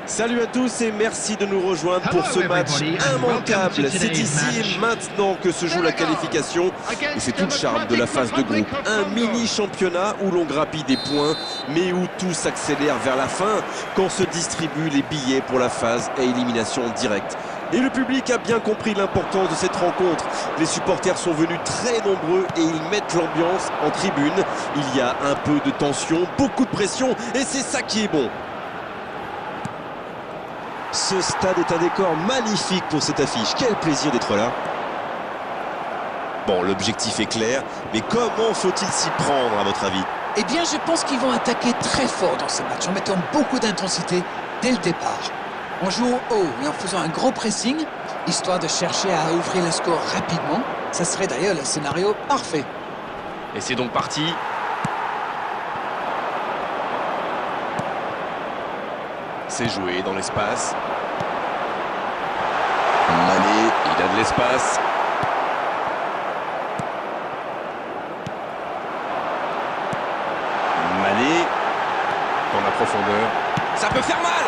Salut à tous et merci de nous rejoindre pour ce match immanquable. C'est ici maintenant que se joue la qualification et c'est tout le charme de la phase de groupe. Un mini championnat où l'on grappille des points mais où tout s'accélère vers la fin quand se distribuent les billets pour la phase à élimination directe. Et le public a bien compris l'importance de cette rencontre. Les supporters sont venus très nombreux et ils mettent l'ambiance en tribune. Il y a un peu de tension, beaucoup de pression et c'est ça qui est bon. Ce stade est un décor magnifique pour cette affiche. Quel plaisir d'être là. Bon, l'objectif est clair, mais comment faut-il s'y prendre à votre avis? Eh bien, je pense qu'ils vont attaquer très fort dans ce match, en mettant beaucoup d'intensité dès le départ. En jouant haut et en faisant un gros pressing, histoire de chercher à ouvrir le score rapidement. Ça serait d'ailleurs le scénario parfait. Et c'est donc parti. C'est joué dans l'espace. Mané, il a de l'espace. Mané, dans la profondeur. Ça peut faire mal.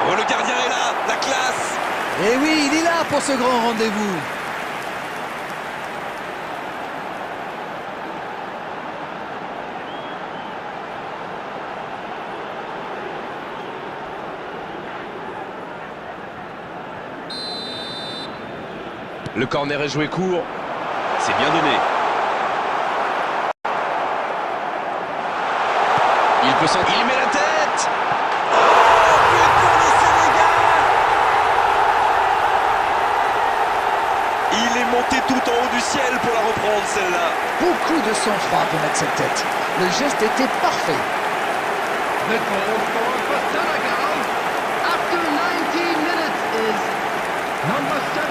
Oh, le gardien est là, la classe. Et oui, il est là pour ce grand rendez-vous. Le corner est joué court. C'est bien donné. Il peut s'en... Il met la tête. Oh, but pour le Sénégal. Il est monté tout en haut du ciel pour la reprendre, celle-là. Beaucoup de sang-froid pour mettre cette tête. Le geste était parfait. The goal scorer for Senegal after 19 minutes is number 7.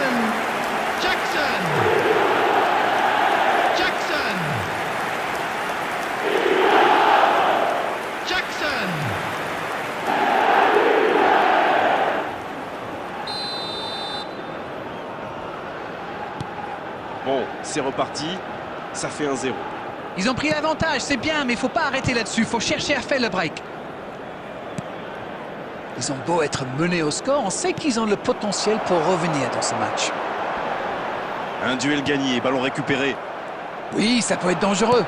Jackson! Jackson! Jackson! Bon, c'est reparti. Ça fait 1-0. Ils ont pris l'avantage, c'est bien, mais il faut pas arrêter là-dessus. Il faut chercher à faire le break. Ils ont beau être menés au score, on sait qu'ils ont le potentiel pour revenir dans ce match. Un duel gagné, ballon récupéré. Oui, ça peut être dangereux.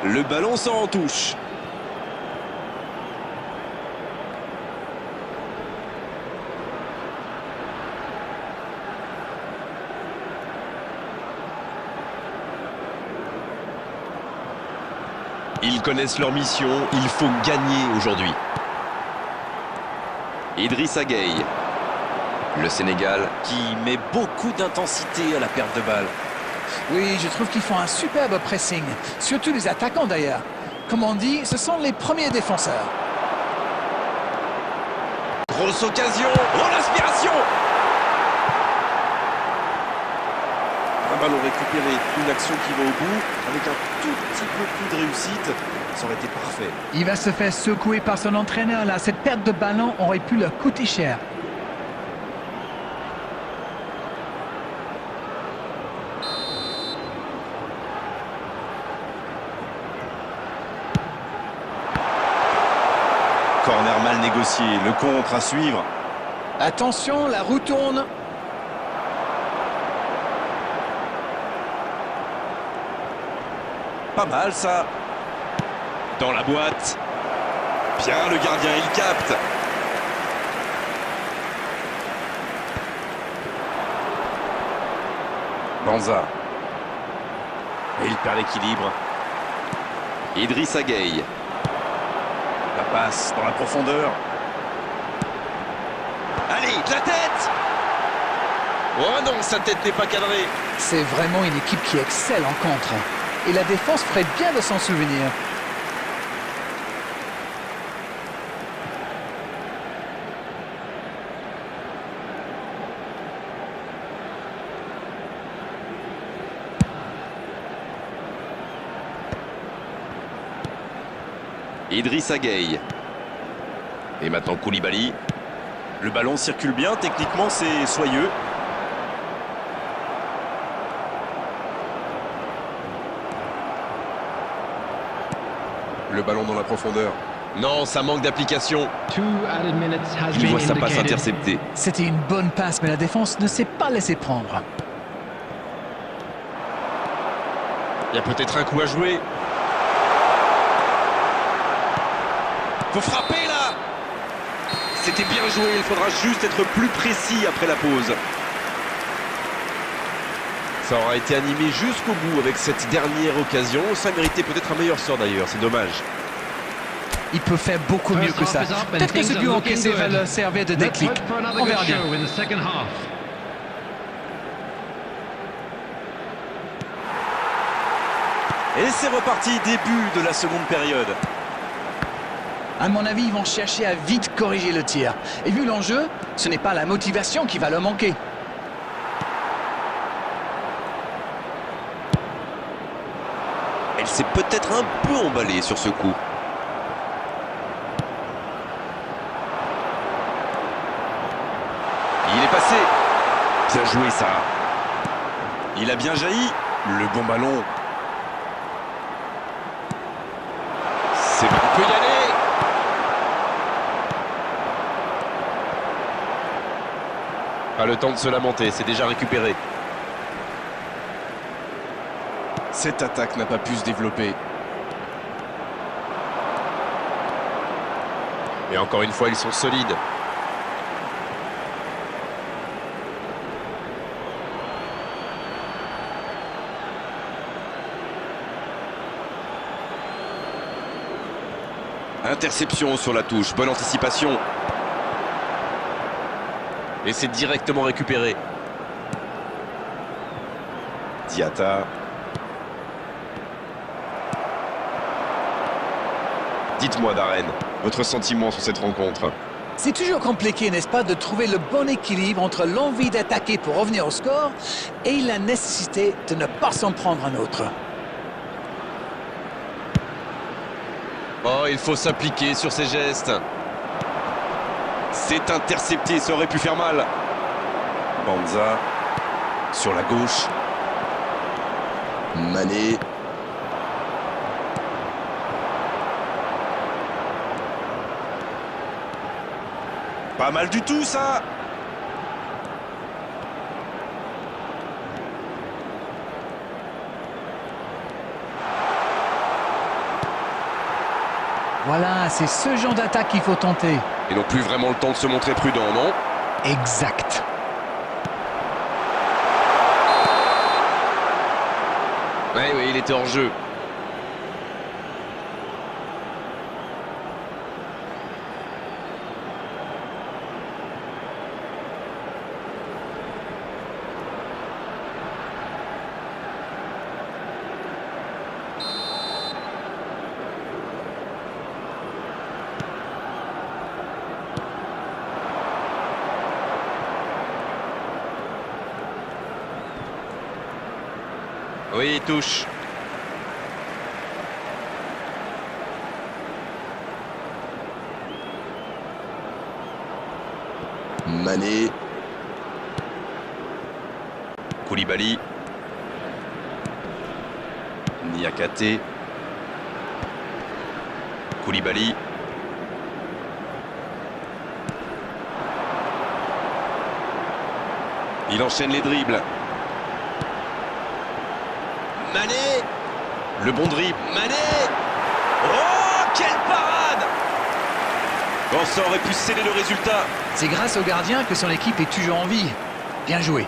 Le ballon sort en touche. Ils connaissent leur mission, il faut gagner aujourd'hui. Idrissa Gueye. Le Sénégal qui met beaucoup d'intensité à la perte de balle. Oui, je trouve qu'ils font un superbe pressing. Surtout les attaquants d'ailleurs. Comme on dit, ce sont les premiers défenseurs. Grosse occasion. Oh, l'inspiration. Un ballon récupéré, une action qui va au bout, avec un tout petit peu plus de réussite, ça aurait été parfait. Il va se faire secouer par son entraîneur là. Cette perte de ballon aurait pu leur coûter cher. Corner mal négocié, le contre à suivre. Attention, la roue tourne. Pas mal ça. Dans la boîte. Bien, le gardien, il capte. Banza. Et il perd l'équilibre. Idrissa Gueye. La passe dans la profondeur. Allez, de la tête. Oh non, sa tête n'est pas cadrée. C'est vraiment une équipe qui excelle en contre. Et la défense ferait bien de s'en souvenir. Idrissa Gueye. Et maintenant Koulibaly. Le ballon circule bien, techniquement c'est soyeux. Le ballon dans la profondeur. Non, ça manque d'application. 2 added minutes has Il been voit sa passe indicated. interceptée. C'était une bonne passe, mais la défense ne s'est pas laissée prendre. Il y a peut-être un coup à jouer. Faut frapper là. C'était bien joué, il faudra juste être plus précis après la pause. Ça aura été animé jusqu'au bout avec cette dernière occasion. Ça méritait peut-être un meilleur sort d'ailleurs, c'est dommage. Il peut faire beaucoup mieux que ça. Peut-être que ce but encaissé va leur servir de déclic. On verra bien. Et c'est reparti, début de la seconde période. À mon avis, ils vont chercher à vite corriger le tir. Et vu l'enjeu, ce n'est pas la motivation qui va leur manquer. Elle s'est peut-être un peu emballée sur ce coup. Il est passé. Bien joué ça. Il a bien jailli. Le bon ballon. C'est bon, on peut y aller. Pas le temps de se lamenter, c'est déjà récupéré. Cette attaque n'a pas pu se développer. Et encore une fois, ils sont solides. Interception sur la touche, bonne anticipation. Et c'est directement récupéré. Diatta. Dites-moi, Darren, votre sentiment sur cette rencontre? C'est toujours compliqué, n'est-ce pas, de trouver le bon équilibre entre l'envie d'attaquer pour revenir au score et la nécessité de ne pas s'en prendre un autre. Oh, il faut s'appliquer sur ces gestes. C'est intercepté, ça aurait pu faire mal. Banza sur la gauche. Mané. Pas mal du tout ça. Voilà, c'est ce genre d'attaque qu'il faut tenter. Ils n'ont plus vraiment le temps de se montrer prudents, non? Exact. Oui, il était hors jeu. Oui, il touche. Mané. Koulibaly. Niakate. Koulibaly. Il enchaîne les dribbles. Mané. Le bon dribble. Mané. Oh, quelle parade! Bon, ça aurait pu sceller le résultat. C'est grâce au gardien que son équipe est toujours en vie. Bien joué.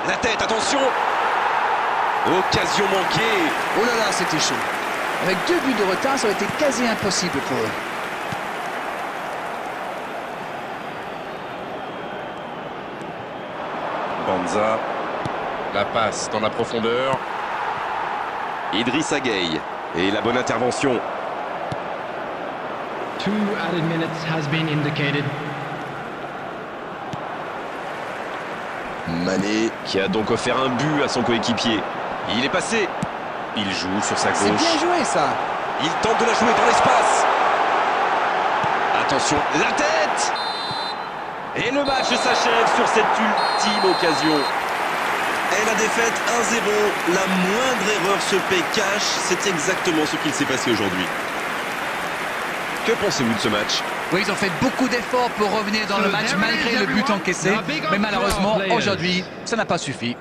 La tête, attention! Occasion manquée. Oh là là, c'était chaud. Avec 2 buts de retard, ça aurait été quasi impossible pour eux. Banza. La passe dans la profondeur. Idrissa Gueye. Et la bonne intervention. 2 added minutes has been indicated. Mané qui a donc offert un but à son coéquipier. Il est passé. Il joue sur sa C'est gauche. bien joué, ça. Il tente de la jouer dans l'espace. Attention, la tête! Et le match s'achève sur cette ultime occasion. Et la défaite 1-0, la moindre erreur se paie cash. C'est exactement ce qu'il s'est passé aujourd'hui. Que pensez-vous de ce match? Oui, ils ont fait beaucoup d'efforts pour revenir dans le match malgré le but enquêté. Mais malheureusement, aujourd'hui, ça n'a pas suffi.